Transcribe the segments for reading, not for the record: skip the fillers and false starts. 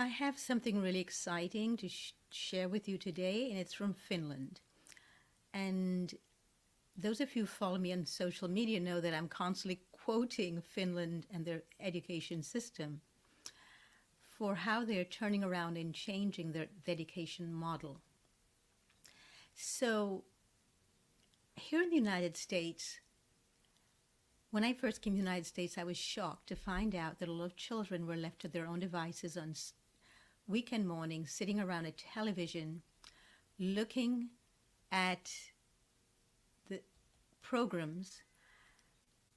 I have something really exciting to share with you today, and it's from Finland. And those of you who follow me on social media know that I'm constantly quoting Finland and their education system for how they're turning around and changing their education model. So, here in the United States, when I first came to the United States, I was shocked to find out that a lot of children were left to their own devices on weekend mornings, sitting around a television, looking at the programs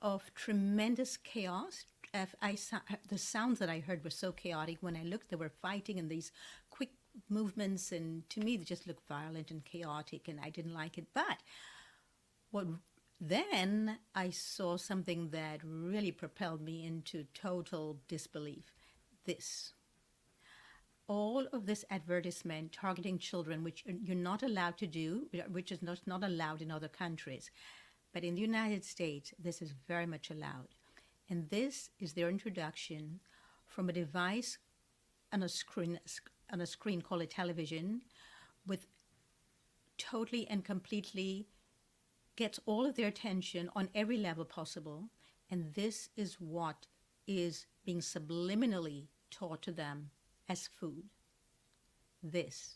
of tremendous chaos. The sounds that I heard were so chaotic. When I looked, they were fighting in these quick movements, and to me, they just looked violent and chaotic, and I didn't like it. But what then I saw something that really propelled me into total disbelief. This. All of this advertisement targeting children, which you're not allowed to do, which is not allowed in other countries. But in the United States, this is very much allowed. And this is their introduction from a device on a screen called a television, with totally and completely gets all of their attention on every level possible. And this is what is being subliminally taught to them as food. This.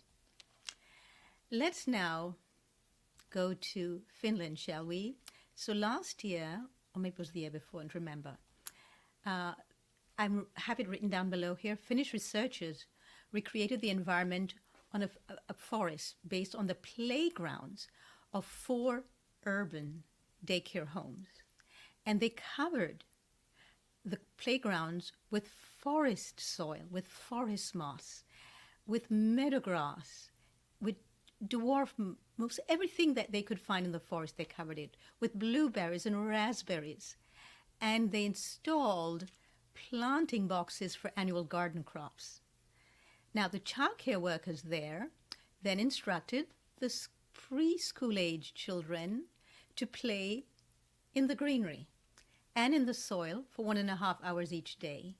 Let's now go to Finland, shall we? So last year, or maybe it was the year before, I don't remember. I have it written down below here. Finnish researchers recreated the environment on a forest based on the playgrounds of 4 urban daycare homes. And they covered the playgrounds with forest soil, with forest moss, with meadow grass, with dwarf moss, everything that they could find in the forest, they covered it with blueberries and raspberries. And they installed planting boxes for annual garden crops. Now, the childcare workers there then instructed the preschool age children to play in the greenery and in the soil for 1.5 hours each day.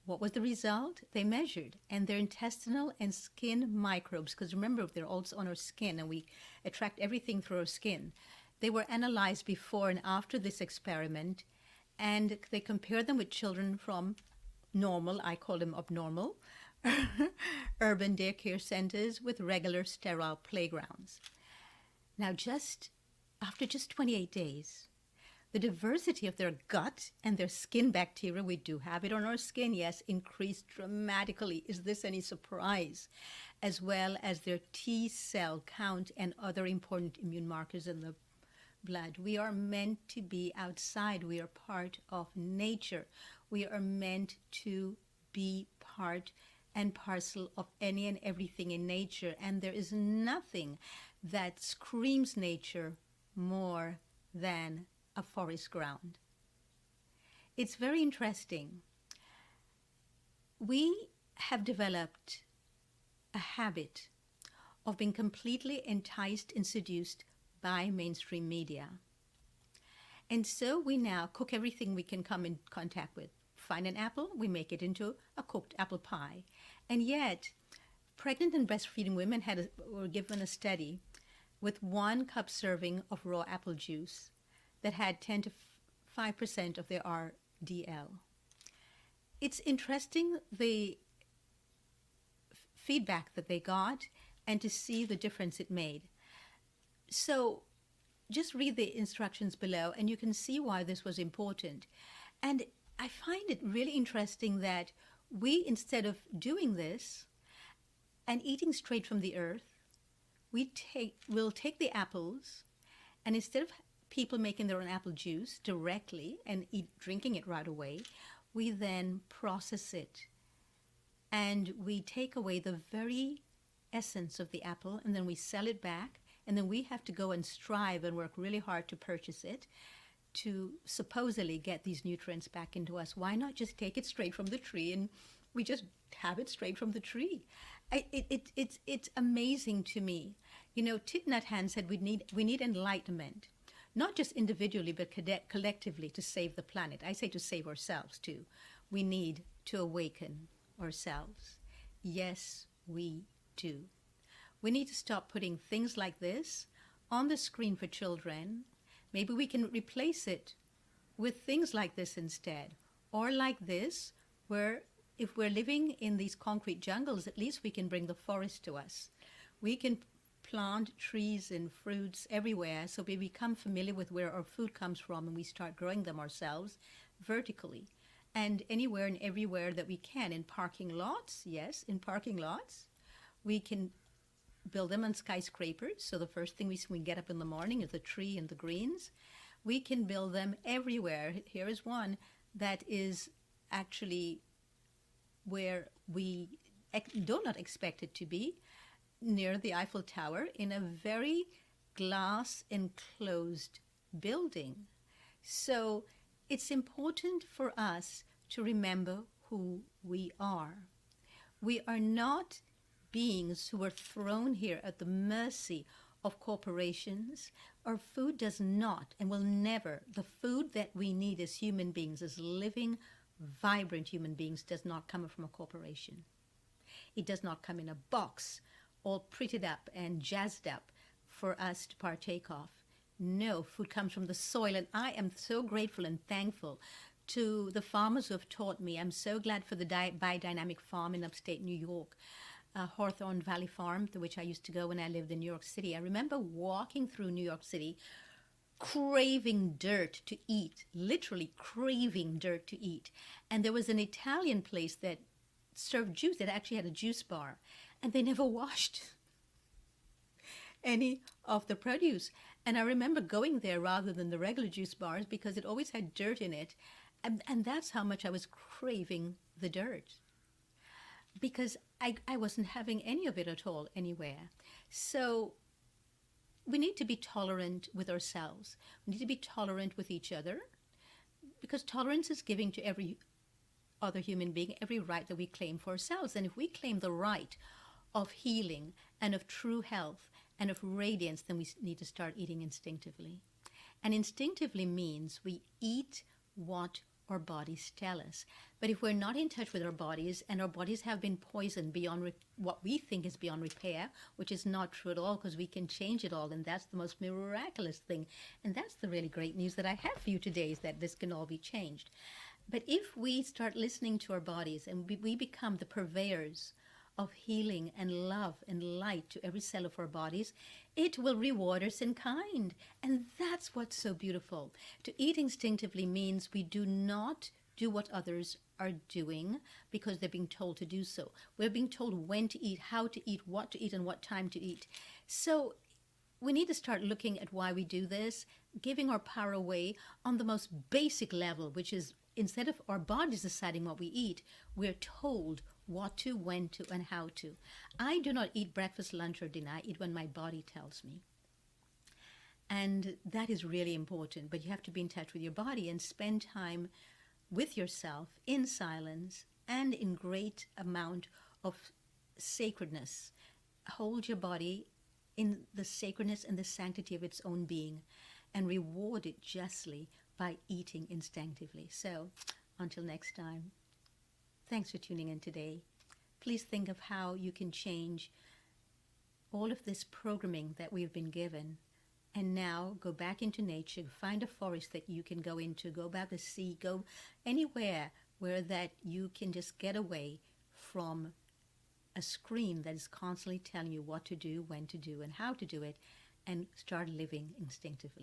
What was the result? They measured, and their intestinal and skin microbes, because remember, they're also on our skin and we attract everything through our skin. They were analyzed before and after this experiment, and they compared them with children from normal, I call them abnormal, urban daycare centers with regular sterile playgrounds. Now, after just 28 days, the diversity of their gut and their skin bacteria, we do have it on our skin, yes, increased dramatically. Is this any surprise? As well as their T cell count and other important immune markers in the blood. We are meant to be outside. We are part of nature. We are meant to be part and parcel of any and everything in nature. And there is nothing that screams nature more than a forest ground. It's very interesting. We have developed a habit of being completely enticed and seduced by mainstream media. And so we now cook everything we can come in contact with. Find an apple, we make it into a cooked apple pie. And yet, pregnant and breastfeeding women were given a study with 1 cup serving of raw apple juice that had 10 to 5% of their RDL. It's interesting the feedback that they got and to see the difference it made. So just read the instructions below and you can see why this was important. And I find it really interesting that we, instead of doing this and eating straight from the earth, we'll take the apples, and instead of people making their own apple juice directly and drinking it right away, we then process it. And we take away the very essence of the apple, and then we sell it back, and then we have to go and strive and work really hard to purchase it to supposedly get these nutrients back into us. Why not just take it straight from the tree and we just have it straight from the tree? It's amazing to me. You know, Thich Nhat Hanh said we need enlightenment, not just individually, but collectively to save the planet. I say to save ourselves too. We need to awaken ourselves. Yes, we do. We need to stop putting things like this on the screen for children. Maybe we can replace it with things like this instead. Or like this, where if we're living in these concrete jungles, at least we can bring the forest to us. We can plant trees and fruits everywhere so we become familiar with where our food comes from and we start growing them ourselves vertically. And anywhere and everywhere that we can, in parking lots, yes, in parking lots, we can build them on skyscrapers. So the first thing we see when we get up in the morning is the tree and the greens. We can build them everywhere. Here is one that is actually where we do not expect it to be, near the Eiffel Tower, in a very glass enclosed building. So it's important for us to remember who we are. We are not beings who are thrown here at the mercy of corporations. Our food does not and will never, the food that we need as human beings, as living, vibrant human beings, does not come from a corporation. It does not come in a box, all prettied up and jazzed up for us to partake of. No, food comes from the soil, and I am so grateful and thankful to the farmers who have taught me. I'm so glad for the biodynamic farm in upstate New York, Hawthorne Valley Farm, to which I used to go when I lived in New York City. I remember walking through New York City, craving dirt to eat, literally craving dirt to eat. And there was an Italian place that served juice, that actually had a juice bar, and they never washed any of the produce. And I remember going there rather than the regular juice bars because it always had dirt in it. And that's how much I was craving the dirt, because I wasn't having any of it at all anywhere. So we need to be tolerant with ourselves. We need to be tolerant with each other, because tolerance is giving to every other human being every right that we claim for ourselves. And if we claim the right of healing and of true health and of radiance, then we need to start eating instinctively. And instinctively means we eat what our bodies tell us. But if we're not in touch with our bodies, and our bodies have been poisoned beyond what we think is beyond repair, which is not true at all, because we can change it all, and that's the most miraculous thing. And that's the really great news that I have for you today, is that this can all be changed. But if we start listening to our bodies and we become the purveyors of healing and love and light to every cell of our bodies, it will reward us in kind. And that's what's so beautiful. To eat instinctively means we do not do what others are doing because they're being told to do so. We're being told when to eat, how to eat, what to eat, and what time to eat. So we need to start looking at why we do this, giving our power away on the most basic level, which is instead of our bodies deciding what we eat, we're told what to, when to, and how to. I do not eat breakfast, lunch, or dinner. I eat when my body tells me. And that is really important. But you have to be in touch with your body and spend time with yourself in silence and in great amount of sacredness. Hold your body in the sacredness and the sanctity of its own being, and reward it justly by eating instinctively. So, until next time, thanks for tuning in today. Please think of how you can change all of this programming that we've been given. And now go back into nature, find a forest that you can go into, go by the sea, go anywhere where that you can just get away from a screen that is constantly telling you what to do, when to do, and how to do it, and start living instinctively.